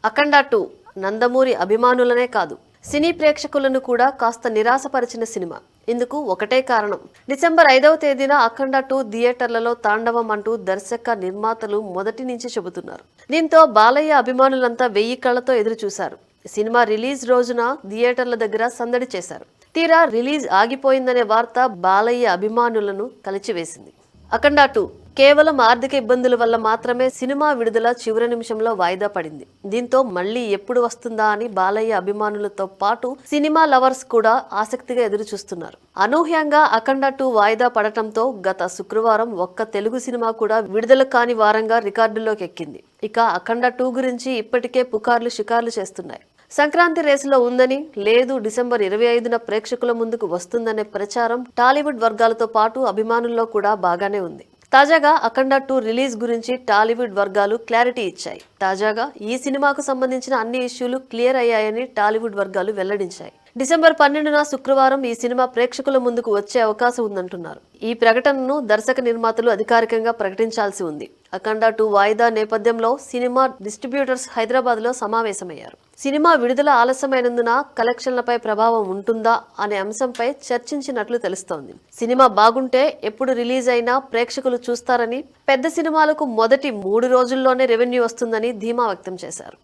అఖండ 2 నందమూరి అభిమానులనే కాదు, సినీ ప్రేక్షకులను కూడా కాస్త నిరాశపరిచిన సినిమా. ఇందుకు ఒకటే కారణం. డిసెంబర్ 5వ తేదీన అఖండ 2 థియేటర్లలో తాండవం అంటూ దర్శక నిర్మాతలు మొదటి నుంచి చెబుతున్నారు. దీంతో బాలయ్య అభిమానులంతా 1000 కళ్లతో ఎదురు చూశారు. సినిమా రిలీజ్ రోజున థియేటర్ల దగ్గర సందడి చేశారు. తీరా రిలీజ్ ఆగిపోయిందనే వార్త బాలయ్య అభిమానులను కలిచివేసింది. అఖండ 2 కేవలం ఆర్థిక ఇబ్బందుల వల్ల మాత్రమే సినిమా విడుదల చివరి నిమిషంలో వాయిదా పడింది. దీంతో మళ్లీ ఎప్పుడు వస్తుందా అని బాలయ్య అభిమానులతో పాటు సినిమా లవర్స్ కూడా ఆసక్తిగా ఎదురు చూస్తున్నారు. అనూహ్యంగా అఖండ 2 వాయిదా పడటంతో గత శుక్రవారం ఒక్క తెలుగు సినిమా కూడా విడుదల కాని వారంగా రికార్డుల్లోకి ఎక్కింది. ఇక అఖండ 2 గురించి ఇప్పటికే పుకార్లు షికార్లు చేస్తున్నాయి. సంక్రాంతి రేసులో ఉందని, లేదు డిసెంబర్ 25న ప్రేక్షకుల ముందుకు వస్తుందనే ప్రచారం టాలీవుడ్ వర్గాలతో పాటు అభిమానుల్లో కూడా బాగానే ఉంది. తాజాగా అఖండ 2 రిలీజ్ గురించి టాలీవుడ్ వర్గాలు క్లారిటీ ఇచ్చాయి. తాజాగా ఈ సినిమాకు సంబంధించిన అన్ని ఇష్యూలు క్లియర్ అయ్యాయని టాలీవుడ్ వర్గాలు వెల్లడించాయి. డిసెంబర్ 12న శుక్రవారం ఈ సినిమా ప్రేక్షకుల ముందుకు వచ్చే అవకాశం ఉందంటున్నారు. ఈ ప్రకటనను దర్శక నిర్మాతలు అధికారికంగా ప్రకటించాల్సి ఉంది. అఖండ 2 వాయిదా నేపథ్యంలో సినిమా డిస్ట్రిబ్యూటర్స్ హైదరాబాద్ లో సమావేశమయ్యారు. సినిమా విడుదల ఆలస్యమైనందున కలెక్షన్లపై ప్రభావం ఉంటుందా అనే అంశంపై చర్చించినట్లు తెలుస్తోంది. సినిమా బాగుంటే ఎప్పుడు రిలీజ్ అయినా ప్రేక్షకులు చూస్తారని, పెద్ద సినిమాలకు మొదటి 3 రోజుల్లోనే రెవెన్యూ వస్తుందని ధీమా వ్యక్తం చేశారు.